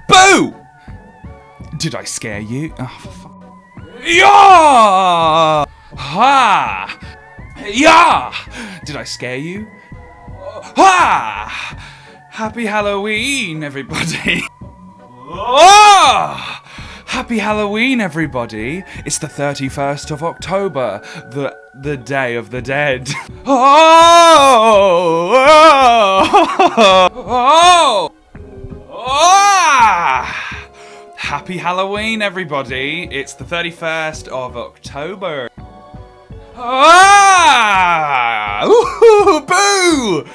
Boo! Did I scare you? Oh, for fuck. Yeah! Ha! Yeah! Did I scare you? Ha! Happy Halloween, everybody. Oh! Happy Halloween, everybody. It's the 31st of October, the Day of the Dead. Oh! Oh! Oh! Happy Halloween, everybody. It's the 31st of October. Ah! Ooh, boo!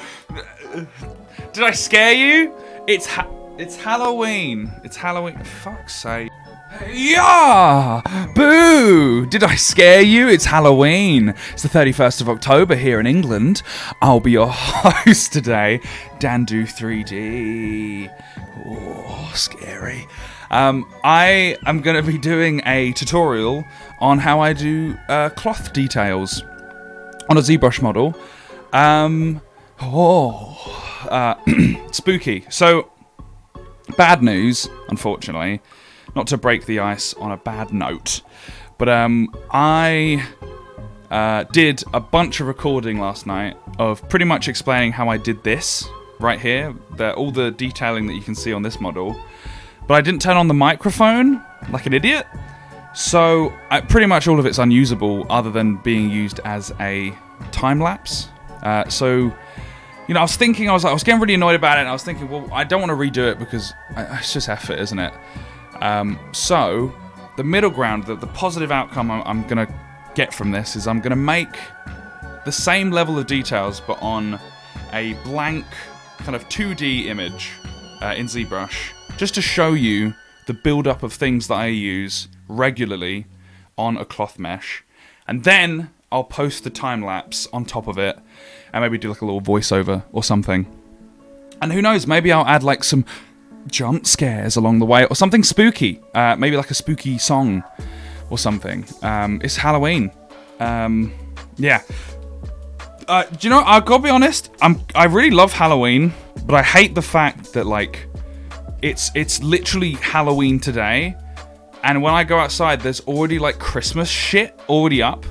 Did I scare you? It's Halloween. It's Halloween. For fuck's sake. Yeah! Boo! Did I scare you? It's Halloween. It's the 31st of October here in England. I'll be your host today, Danduw 3D. Oh, scary. I am going to be doing a tutorial on how I do cloth details on a Zbrush model. Spooky. So, bad news, unfortunately. Not to break the ice on a bad note, but I did a bunch of recording last night of pretty much explaining how I did this right here, all the detailing that you can see on this model, but I didn't turn on the microphone like an idiot, so pretty much all of it's unusable other than being used as a time-lapse. So, you know, I was getting really annoyed about it, and I was thinking, well, I don't want to redo it because it's just effort, isn't it? So, the middle ground, the positive outcome I'm going to get from this is I'm going to make the same level of details, but on a blank kind of 2D image in Zbrush, just to show you the build-up of things that I use regularly on a cloth mesh. And then I'll post the time-lapse on top of it, and maybe do like a little voiceover or something. And who knows, maybe I'll add like some jump scares along the way, or something spooky, maybe like a spooky song or something. It's Halloween. Yeah. Do you know, I've got to be honest, I really love Halloween, but I hate the fact that like it's literally Halloween today, and when I go outside there's already like Christmas shit already up.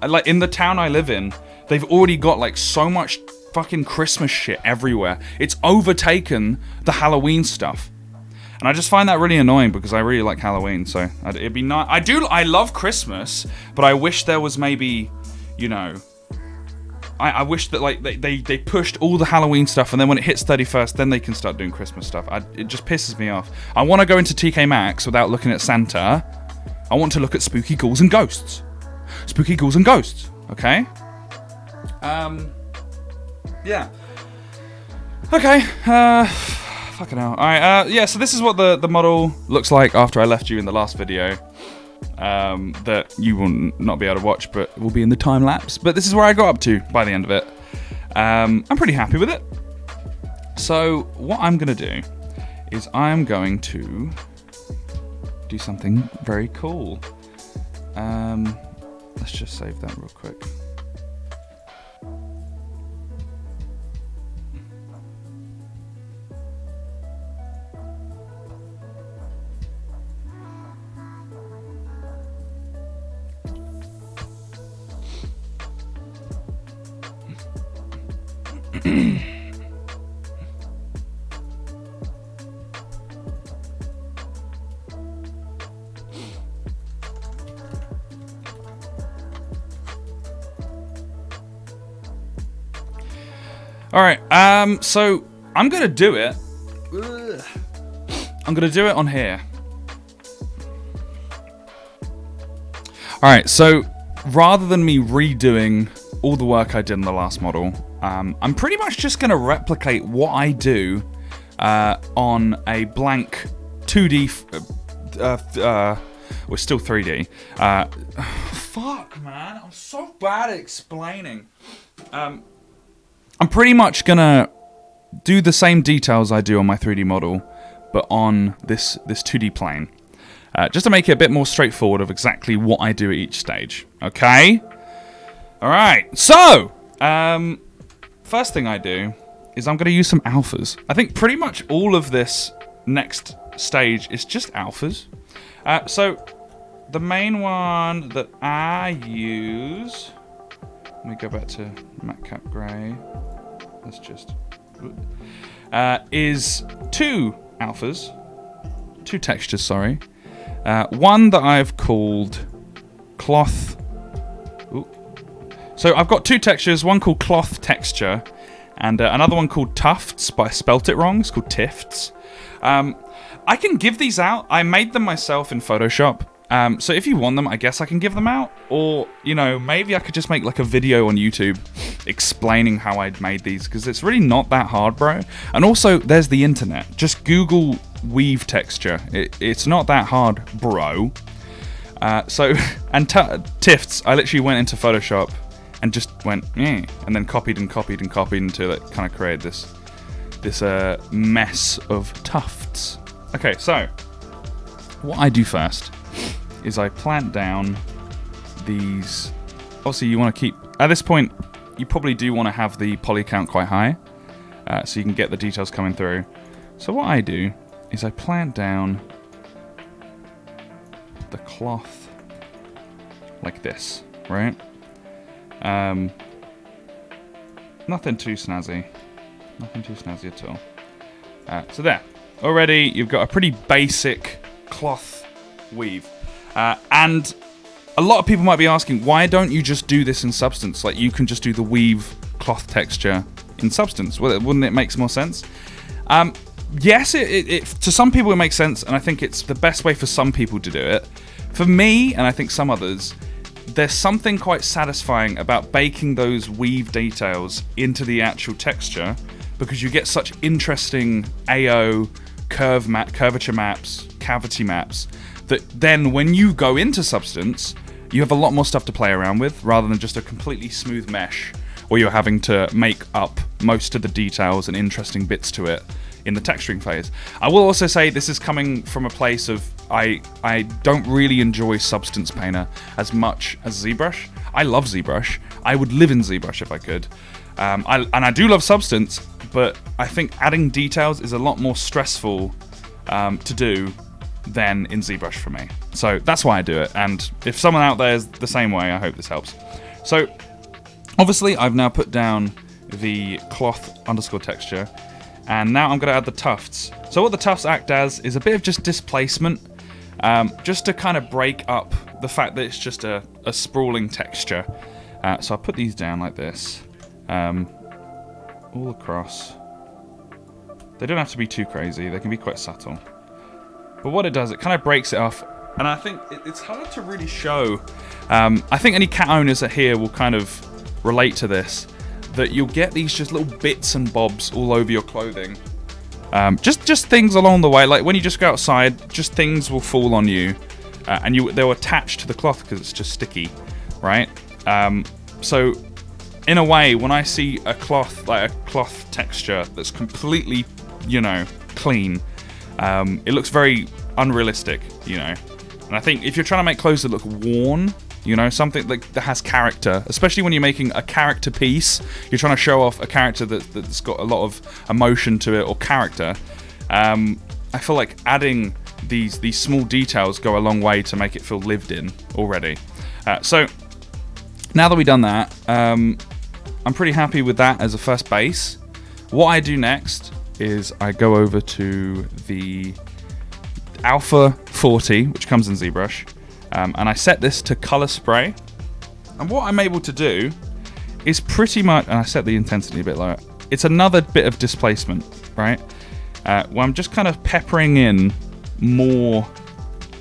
Like in the town I live in, they've already got like so much fucking Christmas shit everywhere. It's overtaken the Halloween stuff. And I just find that really annoying because I really like Halloween, so it'd be nice. I love Christmas, but I wish there was maybe, you know, I wish that like they pushed all the Halloween stuff, and then when it hits 31st, then they can start doing Christmas stuff. It just pisses me off. I want to go into TK Maxx without looking at Santa. I want to look at spooky ghouls and ghosts. Spooky ghouls and ghosts, okay? Yeah. Okay, fucking hell. Alright, yeah, so this is what the model looks like after I left you in the last video. That you will not be able to watch, but will be in the time-lapse. But this is where I got up to by the end of it. I'm pretty happy with it. So, what I'm going to do is I'm going to do something very cool. Let's just save that real quick. Alright, so I'm gonna do it. I'm gonna do it on here. Alright, so rather than me redoing all the work I did in the last model, I'm pretty much just gonna replicate what I do on a blank 2D, well, still 3D. Fuck, man, I'm so bad at explaining. I'm pretty much gonna do the same details I do on my 3D model, but on this 2D plane. Just to make it a bit more straightforward of exactly what I do at each stage. Okay? Alright, so, first thing I do is I'm gonna use some alphas. I think pretty much all of this next stage is just alphas. So the main one that I use, let me go back to matte cap gray. Let's just is two alphas, two textures. Sorry, one that I've called cloth. Ooh. So I've got two textures. One called cloth texture, and another one called tufts. But I spelt it wrong. It's called tifts. I can give these out. I made them myself in Photoshop. So if you want them, I guess I can give them out. Or, you know, maybe I could just make like a video on YouTube explaining how I'd made these, because it's really not that hard, bro. And also, there's the internet. Just Google weave texture. It's not that hard, bro. And tifts, I literally went into Photoshop and just went, and then copied and copied and copied until it kind of created this mess of tufts. Okay, so what I do first is I plant down these. Obviously, you want to keep, at this point, you probably do want to have the poly count quite high, so you can get the details coming through. So what I do is I plant down the cloth like this, right? Nothing too snazzy. Nothing too snazzy at all. So there. Already, you've got a pretty basic cloth weave. And a lot of people might be asking, why don't you just do this in Substance? Like, you can just do the weave cloth texture in Substance. Wouldn't it make more sense? Yes, it to some people it makes sense, and I think it's the best way for some people to do it. For me, and I think some others, there's something quite satisfying about baking those weave details into the actual texture, because you get such interesting AO, curvature maps, cavity maps, that then when you go into Substance, you have a lot more stuff to play around with, rather than just a completely smooth mesh, where you're having to make up most of the details and interesting bits to it in the texturing phase. I will also say this is coming from a place of I don't really enjoy Substance Painter as much as ZBrush. I love ZBrush. I would live in ZBrush if I could. I do love Substance, but I think adding details is a lot more stressful to do than in ZBrush for me. So that's why I do it, and if someone out there is the same way, I hope this helps. So obviously I've now put down the cloth underscore texture, and now I'm going to add the tufts. So what the tufts act as is a bit of just displacement, just to kind of break up the fact that it's just a sprawling texture. So I'll put these down like this, all across. They don't have to be too crazy, they can be quite subtle. But what it does, it kind of breaks it off, and I think it's hard to really show. I think any cat owners that here will kind of relate to this, that you'll get these just little bits and bobs all over your clothing. Just things along the way, like when you just go outside, just things will fall on you, and they'll attach to the cloth because it's just sticky, right? So in a way, when I see a cloth, like a cloth texture that's completely, clean, it looks very unrealistic, And I think if you're trying to make clothes that look worn, something that has character, especially when you're making a character piece, you're trying to show off a character that's got a lot of emotion to it or character. I feel like adding these small details go a long way to make it feel lived in already. So now that we've done that, I'm pretty happy with that as a first base. What I do next is I go over to the Alpha 40, which comes in ZBrush, and I set this to color spray. And what I'm able to do is pretty much, and I set the intensity a bit lower, it's another bit of displacement, right? Where I'm just kind of peppering in more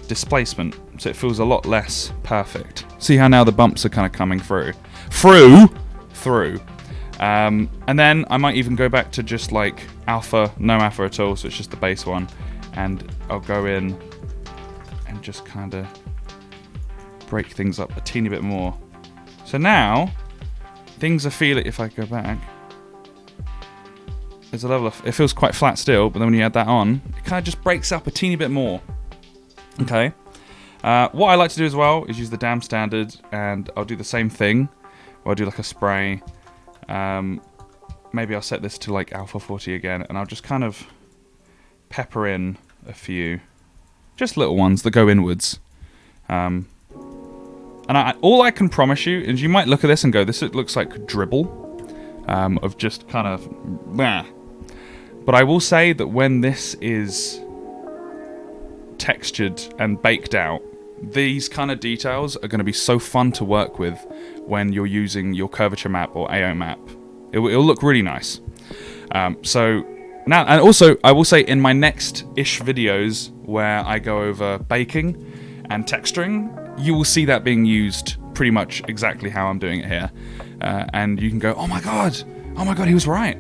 displacement, so it feels a lot less perfect. See how now the bumps are kind of coming through. And then I might even go back to just like alpha, no alpha at all, so it's just the base one, and I'll go in and just kind of break things up a teeny bit more. So now things are feeling, if I go back, there's a level of, it feels quite flat still, but then when you add that on, it kind of just breaks up a teeny bit more. Okay. What I like to do as well is use the damn standard, and I'll do the same thing. Or I'll do like a spray. Maybe I'll set this to like alpha 40 again, and I'll just kind of pepper in a few, just little ones that go inwards. And all I can promise you is you might look at this and go, this looks like dribble of just kind of, bah. But I will say that when this is textured and baked out, these kind of details are going to be so fun to work with when you're using your curvature map or AO map. It'll look really nice. So now, and also I will say in my next-ish videos where I go over baking and texturing, you will see that being used pretty much exactly how I'm doing it here. And you can go, oh my god, he was right.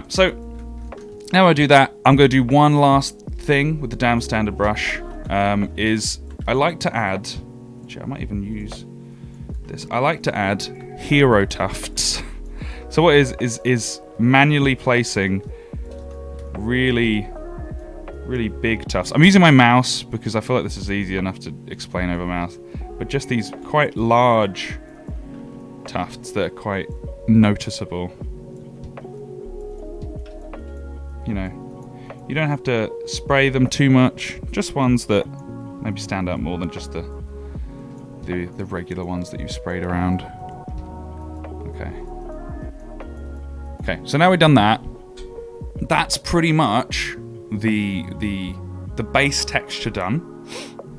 So now I do that, I'm going to do one last thing with the damn standard brush. Is I like to add, actually I might even use this, I like to add hero tufts. So what is manually placing really big tufts. I'm using my mouse because I feel like this is easy enough to explain over mouse, but just these quite large tufts that are quite noticeable. You know, you don't have to spray them too much, just ones that maybe stand out more than just the regular ones that you've sprayed around. Okay, so now we've done that. That's pretty much the base texture done.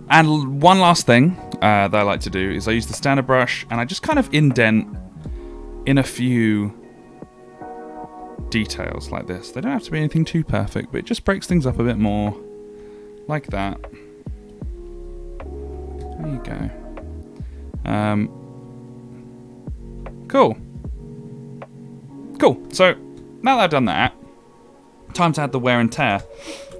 And one last thing that I like to do is I use the standard brush and I just kind of indent in a few details like this. They don't have to be anything too perfect, but it just breaks things up a bit more, like that. There you go. Cool. So now that I've done that, time to add the wear and tear.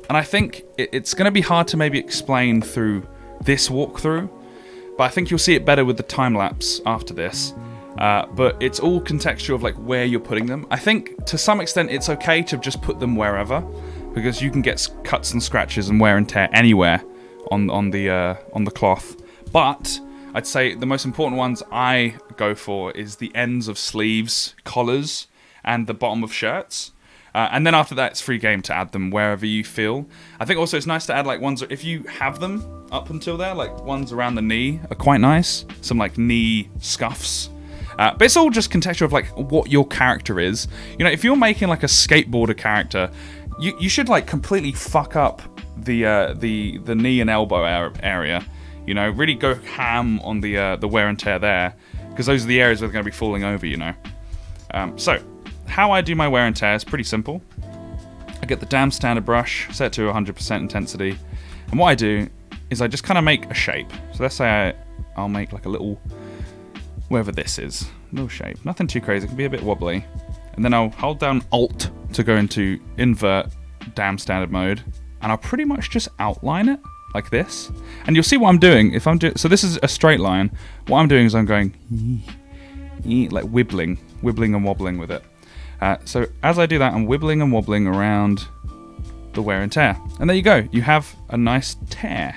And I think it's going to be hard to maybe explain through this walkthrough, but I think you'll see it better with the time-lapse after this. But it's all contextual of like where you're putting them. I think to some extent it's okay to just put them wherever, because you can get cuts and scratches and wear and tear anywhere on the cloth. But I'd say the most important ones I go for is the ends of sleeves, collars, and the bottom of shirts. And then after that, it's free game to add them wherever you feel. I think also it's nice to add like ones, if you have them up until there, like ones around the knee are quite nice. Some like knee scuffs. But it's all just contextual of like what your character is. You know, if you're making like a skateboarder character, you should like completely fuck up the knee and elbow area. You know, really go ham on the wear and tear there, because those are the areas that are going to be falling over. You know, so. How I do my wear and tear is pretty simple. I get the damn standard brush, set to 100% intensity, and what I do is I just kind of make a shape. So let's say I'll make like a little, wherever this is, little shape. Nothing too crazy, it can be a bit wobbly. And then I'll hold down Alt to go into invert damn standard mode, and I'll pretty much just outline it like this. And you'll see what I'm doing. So this is a straight line. What I'm doing is I'm going like wibbling and wobbling with it. So as I do that, I'm wibbling and wobbling around the wear and tear. And there you go. You have a nice tear.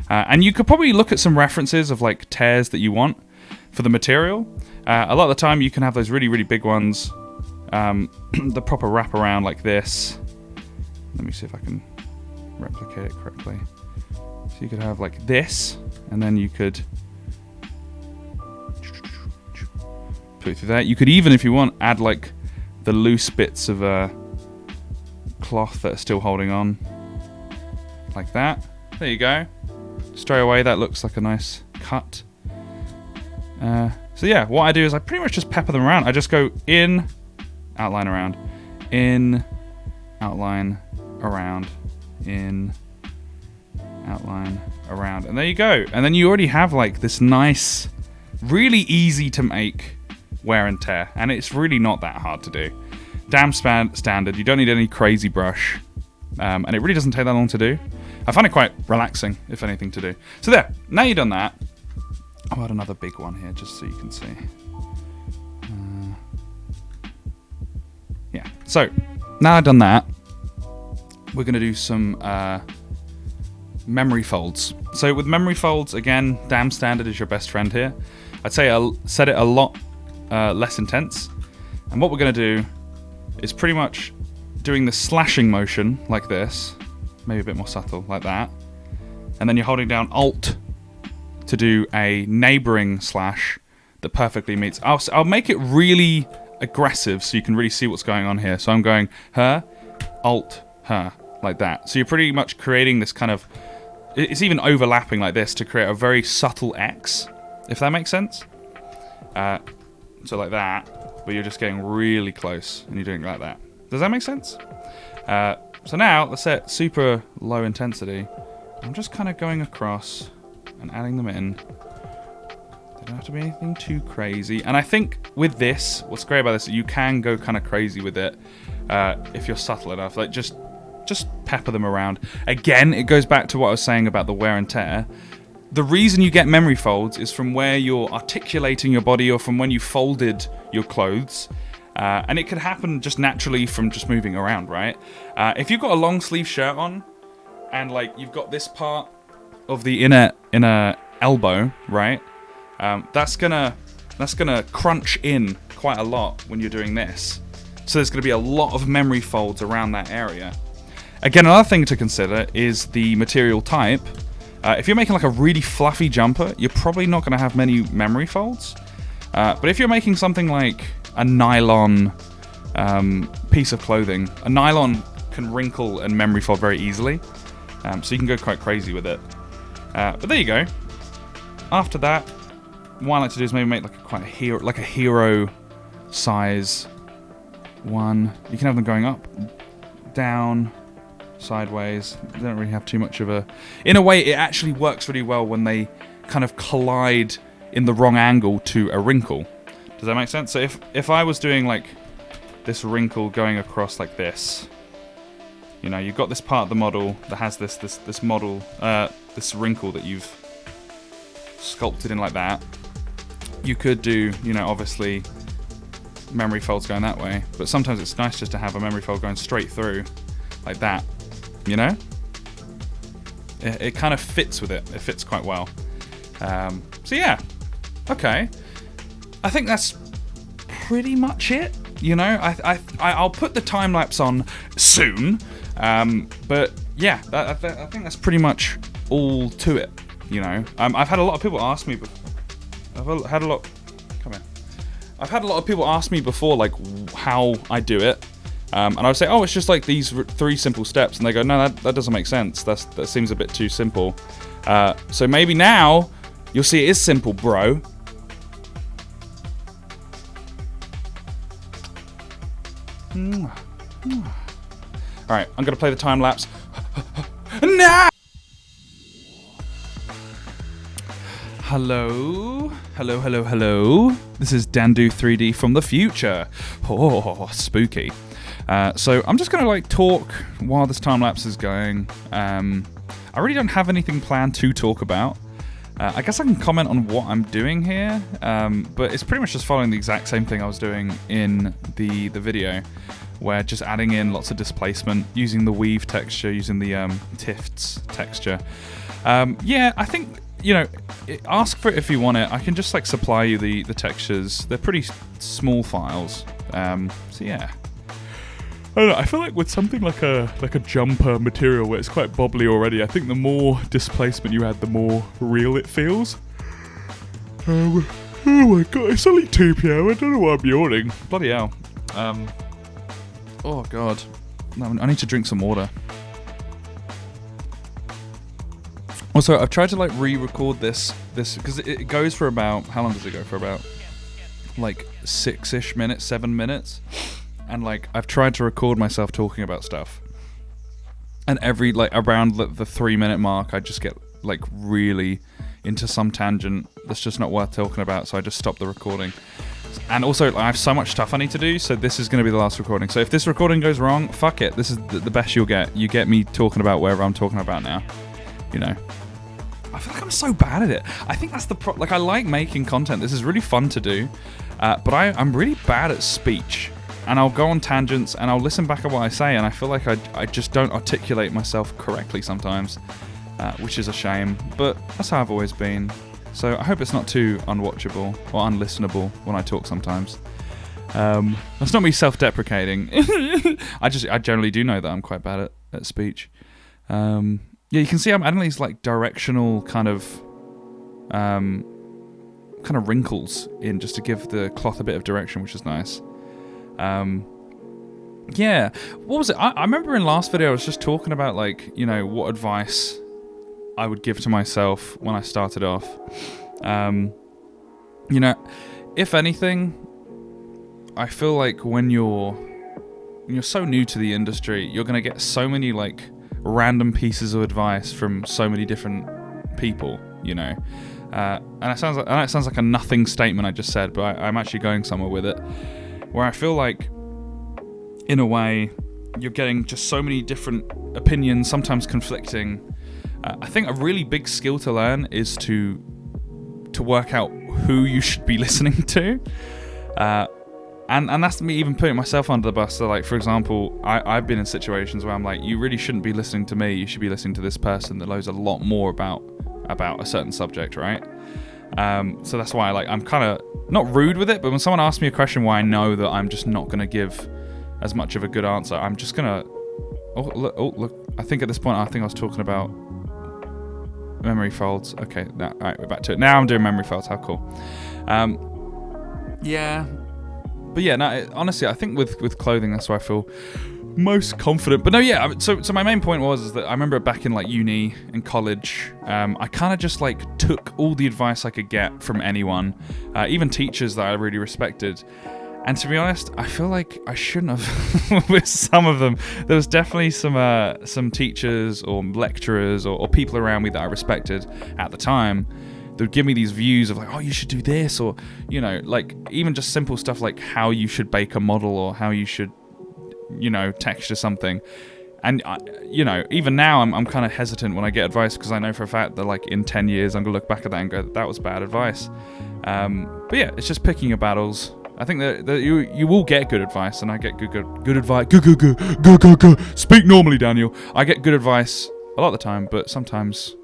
And you could probably look at some references of like tears that you want for the material. A lot of the time you can have those really big ones. The proper wraparound like this. Let me see if I can replicate it correctly. So you could have like this, and then you could put it through that. You could even, if you want, add like the loose bits of cloth that are still holding on, like that. There you go. Straight away, that looks like a nice cut. So yeah, what I do is I pretty much just pepper them around. I just go in, outline around, in, outline around, in, outline around, and there you go. And then you already have like this nice, really easy to make wear and tear, and it's really not that hard to do. Damn standard. You don't need any crazy brush, and it really doesn't take that long to do. I find it quite relaxing, if anything, to do. So there, now you've done that, I'll add another big one here just so you can see. Yeah, so now I've done that, we're going to do some memory folds. So with memory folds, again, damn standard is your best friend here. I'd say I'll set it a lot less intense, and what we're going to do is pretty much doing the slashing motion like this, maybe a bit more subtle, like that. And then you're holding down Alt to do a neighboring slash that perfectly meets. I'll make it really aggressive so you can really see what's going on here. So I'm going her, Alt, her, like that. So you're pretty much creating this kind of, it's even overlapping like this to create a very subtle X, if that makes sense. So like that, but you're just getting really close and you're doing like that. Does that make sense? So now let's set super low intensity. I'm just kind of going across and adding them in. They don't have to be anything too crazy. And I think with this, what's great about this, you can go kind of crazy with it if you're subtle enough. Like just pepper them around. Again, it goes back to what I was saying about the wear and tear. The reason you get memory folds is from where you're articulating your body or from when you folded your clothes. And it could happen just naturally from just moving around, right? If you've got a long sleeve shirt on and like you've got this part of the inner elbow, right? That's gonna crunch in quite a lot when you're doing this. So there's gonna be a lot of memory folds around that area. Again, another thing to consider is the material type. If you're making like a really fluffy jumper, you're probably not gonna have many memory folds. But if you're making something like a nylon piece of clothing, a nylon can wrinkle and memory fold very easily. So you can go quite crazy with it. But there you go. After that, what I like to do is maybe make like a hero size one. You can have them going up, down, sideways. They don't really have too much of a... In a way, it actually works really well when they kind of collide in the wrong angle to a wrinkle. Does that make sense? So if I was doing like this wrinkle going across like this, you know, you've got this part of the model that has this model, this wrinkle that you've sculpted in like that. You could do, you know, obviously memory folds going that way, but sometimes it's nice just to have a memory fold going straight through like that, you know? It kind of fits with it. It fits quite well. So yeah, okay. I think that's pretty much it. You know, I'll put the time lapse on soon, but yeah, I think that's pretty much all to it. You know, I've had a lot of people ask me. I've had a lot of people ask me before, like how I do it, and I would say, oh, it's just like these 3 simple steps, and they go, no, that doesn't make sense. That seems a bit too simple. So maybe now you'll see it is simple, bro. Alright, I'm going to play the time lapse now! Hello. This is Danduw 3D from the future. Oh, spooky. So I'm just going to like talk while this time lapse is going. I really don't have anything planned to talk about. I guess I can comment on what I'm doing here, but it's pretty much just following the exact same thing I was doing in the video, where just adding in lots of displacement, using the weave texture, using the tifts texture. Yeah, I think, you know, ask for it if you want it. I can just like supply you the textures. They're pretty small files. So yeah. I don't know, I feel like with something like a jumper material where it's quite bobbly already, I think the more displacement you add, the more real it feels. Oh my god, it's only 2 PM, I don't know why I'm yawning. Bloody hell. Oh god. No, I need to drink some water. Also, I've tried to like re-record this because it goes for about, how long does it go for? About like 6-ish minutes, 7 minutes. And like I've tried to record myself talking about stuff, and every like around the 3-minute mark I just get like really into some tangent that's just not worth talking about, so I just stop the recording. And also I have so much stuff I need to do, so this is going to be the last recording. So if this recording goes wrong, fuck it, this is the best you'll get. You get me talking about wherever I'm talking about now, you know. I feel like I'm so bad at it. I think that's the like I like making content, this is really fun to do, but I'm really bad at speech. And I'll go on tangents and I'll listen back at what I say, and I feel like I just don't articulate myself correctly sometimes, which is a shame, but that's how I've always been. So I hope it's not too unwatchable or unlistenable when I talk sometimes. That's not me self-deprecating. I generally do know that I'm quite bad at speech. Yeah, you can see I'm adding these like directional kind of wrinkles in just to give the cloth a bit of direction, which is nice. Yeah, what was it? I remember in last video I was just talking about like, you know, what advice I would give to myself when I started off. You know, if anything, I feel like when you're so new to the industry, you're gonna get so many like random pieces of advice from so many different people, you know. And it sounds like a nothing statement I just said, but I'm actually going somewhere with it, where I feel like, in a way, you're getting just so many different opinions, sometimes conflicting. I think a really big skill to learn is to work out who you should be listening to. And that's me even putting myself under the bus. So, like, for example, I've been in situations where I'm like, you really shouldn't be listening to me. You should be listening to this person that knows a lot more about a certain subject, right? So that's why, like, I'm kind of not rude with it, but when someone asks me a question where I know that I'm just not going to give as much of a good answer, I'm just going to... Oh, look. I think at this point, I was talking about memory folds. Okay, all right, we're back to it. Now I'm doing memory folds. How cool. Yeah. But yeah, no, honestly, I think with clothing, that's where I feel most confident. But no, yeah, so my main point is that I remember back in like uni and college, I kind of just like took all the advice I could get from anyone, even teachers that I really respected. And to be honest, I feel like I shouldn't have with some of them. There was definitely some teachers or lecturers or people around me that I respected at the time. They would give me these views of like, oh, you should do this, or, you know, like even just simple stuff like how you should bake a model or how you should, you know, texture something. And, you know, even now I'm kind of hesitant when I get advice, because I know for a fact that like in 10 years I'm going to look back at that and go, that was bad advice. But yeah, it's just picking your battles. I think that you will get good advice, and I get good advice. Speak normally, Daniel. I get good advice a lot of the time, but sometimes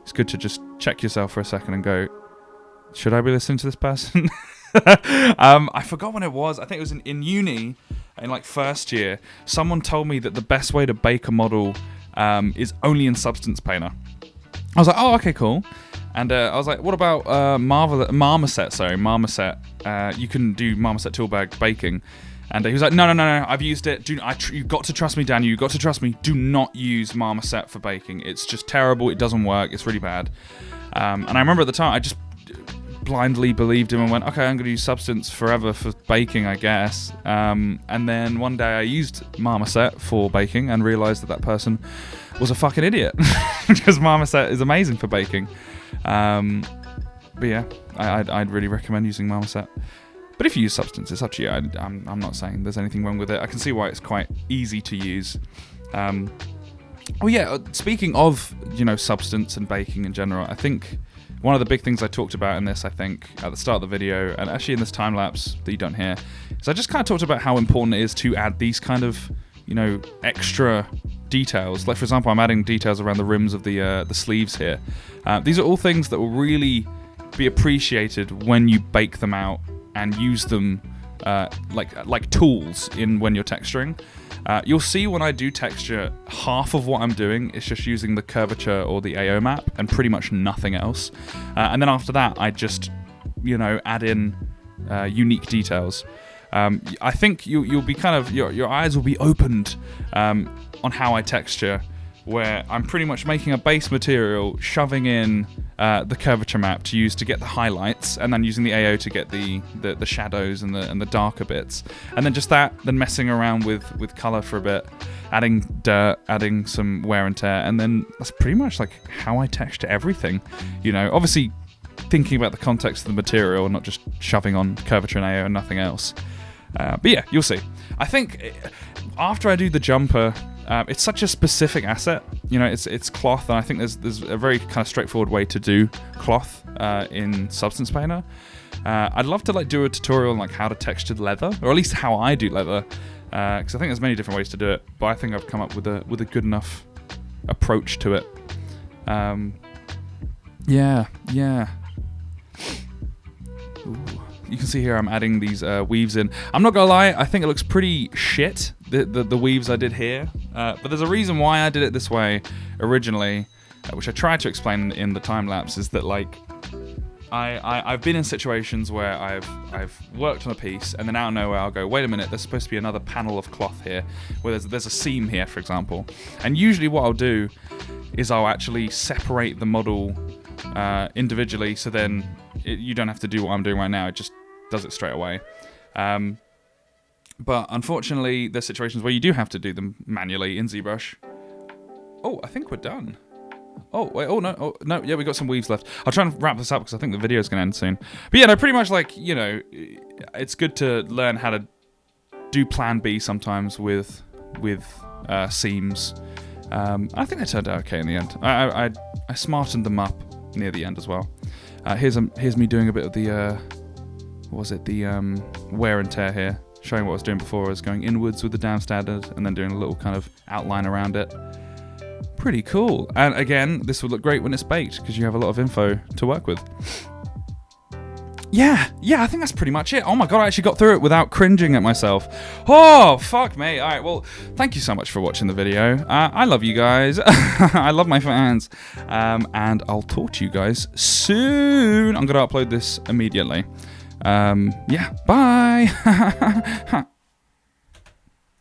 it's good to just check yourself for a second and go, should I be listening to this person? I forgot when it was. I think it was in uni, in like first year. Someone told me that the best way to bake a model is only in Substance Painter. I was like, oh, okay, cool. And I was like, what about Marmoset? You can do Marmoset toolbag baking. And he was like, no, I've used it. You've got to trust me, Daniel. You've got to trust me. Do not use Marmoset for baking. It's just terrible. It doesn't work. It's really bad. And I remember at the time, I just blindly believed him and went, okay, I'm going to use Substance forever for baking, I guess. And then one day I used Marmoset for baking and realized that person was a fucking idiot, because Marmoset is amazing for baking. But yeah, I'd really recommend using Marmoset. But if you use Substance, it's up to you. I'm not saying there's anything wrong with it. I can see why it's quite easy to use. Oh yeah, speaking of, you know, Substance and baking in general, I think one of the big things I talked about in this, I think, at the start of the video, and actually in this time-lapse that you don't hear, is I just kind of talked about how important it is to add these kind of, you know, extra details. Like, for example, I'm adding details around the rims of the sleeves here. These are all things that will really be appreciated when you bake them out and use them like tools when you're texturing. You'll see when I do texture, half of what I'm doing is just using the curvature or the AO map and pretty much nothing else. And then after that, I just, you know, add in unique details. I think you'll be kind of, your eyes will be opened on how I texture, where I'm pretty much making a base material, shoving in the curvature map to use to get the highlights, and then using the AO to get the shadows and the darker bits, and then just that, then messing around with color for a bit, adding dirt, adding some wear and tear, and then that's pretty much like how I texture everything. You know, obviously thinking about the context of the material and not just shoving on curvature and AO and nothing else. But yeah, you'll see. I think after I do the jumper, it's such a specific asset. You know, it's cloth, and I think there's a very kind of straightforward way to do cloth in Substance Painter. I'd love to like do a tutorial on like how to texture leather, or at least how I do leather, because I think there's many different ways to do it. But I think I've come up with a good enough approach to it. Yeah. Ooh. You can see here I'm adding these weaves in. I'm not gonna lie, I think it looks pretty shit, the weaves I did here. But there's a reason why I did it this way originally, which I tried to explain in the time lapse, is that like I've been in situations where I've worked on a piece and then out of nowhere I'll go, wait a minute, there's supposed to be another panel of cloth here, where there's a seam here, for example. And usually what I'll do is I'll actually separate the model individually, so then you don't have to do what I'm doing right now, it just does it straight away. But unfortunately, there's situations where you do have to do them manually in Zbrush. Oh, I think we're done. Oh, wait, oh no, yeah, we got some weaves left. I'll try and wrap this up because I think the video's going to end soon. But yeah, no, pretty much like, you know, it's good to learn how to do plan B sometimes with seams. I think they turned out okay in the end. I smartened them up near the end as well. Here's me doing a bit of the, what was it, the wear and tear here. Showing what I was doing before. I was going inwards with the down standard and then doing a little kind of outline around it. Pretty cool. And again, this would look great when it's baked because you have a lot of info to work with. Yeah, I think that's pretty much it. Oh my god, I actually got through it without cringing at myself. Oh, fuck me. Alright, well, thank you so much for watching the video. I love you guys. I love my fans. And I'll talk to you guys soon. I'm going to upload this immediately. Yeah, bye.